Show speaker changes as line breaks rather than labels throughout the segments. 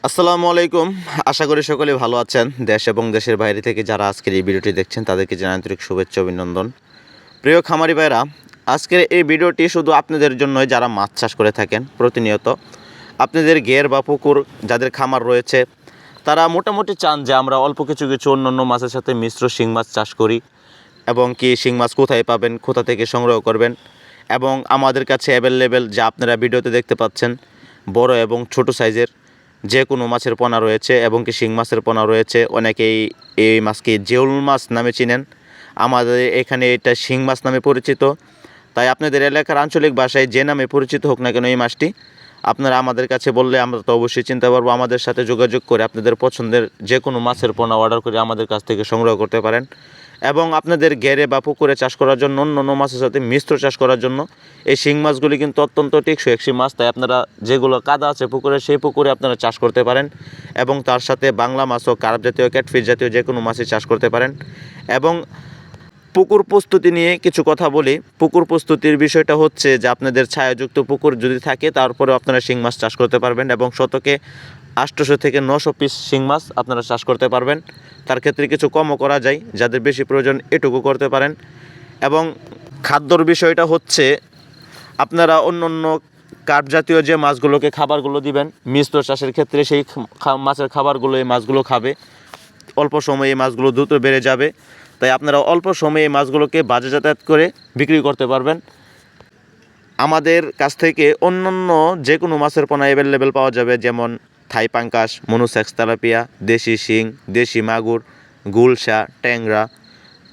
আসসালামু আলাইকুম। আশা করি সকলে ভালো আছেন। দেশ এবং দেশের বাইরে থেকে যারা আজকের এই ভিডিওটি দেখছেন তাদেরকে জানাই আন্তরিক শুভেচ্ছা অভিনন্দন। প্রিয় খামারি ভাইরা, আজকের এই ভিডিওটি শুধু আপনাদের জন্যই যারা মাছ চাষ করে থাকেন প্রতিনিয়ত। আপনাদের ঘের বা পুকুর যাদের খামার রয়েছে তারা মোটামুটি চান যে আমরা অল্প কিছু অন্যান্য মাছের সাথে মিশ্র শিং মাছ চাষ করি, এবং কি শিং মাছ কোথায় পাবেন, কোথা থেকে সংগ্রহ করবেন, এবং আমাদের কাছে অ্যাভেলেবেল যা আপনারা ভিডিওতে দেখতে পাচ্ছেন বড় এবং ছোট সাইজের যে কোনো মাছের পোনা রয়েছে, এবং কি শিং মাছের পোনা রয়েছে। অনেকেই এই মাছকে জিওল মাছ নামে চিনেন, আমাদের এখানে এটা শিং মাছ নামে পরিচিত। তাই আপনাদের এলাকার আঞ্চলিক ভাষায় যে নামে পরিচিত হোক না কেন এই মাছটি, আপনারা আমাদের কাছে বললে আমরা তো অবশ্যই চিনতে পারবো। আমাদের সাথে যোগাযোগ করে আপনাদের পছন্দের যে কোনো মাছের পোনা অর্ডার করে আমাদের কাছ থেকে সংগ্রহ করতে পারেন। এবং আপনাদের ঘেরে বা পুকুরে চাষ করার জন্য, অন্য মাছের সাথে মিশ্র চাষ করার জন্য এই শিং মাছগুলি কিন্তু অত্যন্ত টেকসই একটি মাছ। তাই আপনারা যেগুলো কাদা আছে পুকুরে, সেই পুকুরে আপনারা চাষ করতে পারেন, এবং তার সাথে বাংলা মাছ ও কার্প জাতীয়, ক্যাটফিশ জাতীয় যে কোনো মাছই চাষ করতে পারেন। এবং পুকুর প্রস্তুতি নিয়ে কিছু কথা বলি। পুকুর প্রস্তুতির বিষয়টা হচ্ছে যে আপনাদের ছায়াযুক্ত পুকুর যদি থাকে তারপরেও আপনারা শিং মাছ চাষ করতে পারবেন, এবং শতকে 800 থেকে 900 পিস শিং মাছ আপনারা চাষ করতে পারবেন। তার ক্ষেত্রে কিছু কমও করা যায়, যাদের বেশি প্রয়োজন এটুকু করতে পারেন। এবং খাদ্যর বিষয়টা হচ্ছে আপনারা অন্য কার্প জাতীয় যে মাছগুলোকে খাবারগুলো দিবেন মিশ্র চাষের ক্ষেত্রে, সেই মাছের খাবারগুলো এই মাছগুলো খাবে। অল্প সময়ে এই মাছগুলো দ্রুত বেড়ে যাবে। তাই আপনারা অল্প সময়ে এই মাছগুলোকে বাজারজাত করে বিক্রি করতে পারবেন। আমাদের কাছ থেকে অন্যান্য যে কোনো মাছের পোনা অ্যাভেলেবেল পাওয়া যাবে, যেমন থাই পাঙ্কাশ, মনুসেক্স তেলাপিয়া, দেশি শিং, দেশি মাগুর, গুলশা, ট্যাংরা।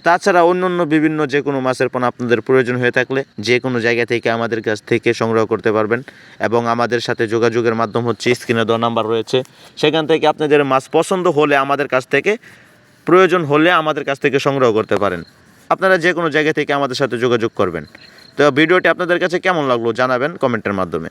তাছাড়া অন্যান্য বিভিন্ন যে কোনো মাছের পোনা আপনাদের প্রয়োজন হয়ে থাকলে যে কোনো জায়গা থেকে আমাদের কাছ থেকে সংগ্রহ করতে পারবেন। এবং আমাদের সাথে যোগাযোগের মাধ্যম হচ্ছে স্ক্রিনে দেওয়া নাম্বার রয়েছে, সেখান থেকে আপনাদের মাছ পছন্দ হলে আমাদের কাছ থেকে, প্রয়োজন হলে আমাদের কাছ থেকে সংগ্রহ করতে পারেন। আপনারা যে কোনো জায়গা থেকে আমাদের সাথে যোগাযোগ করবেন। তো ভিডিওটি আপনাদের কাছে কেমন লাগলো জানাবেন কমেন্টের মাধ্যমে।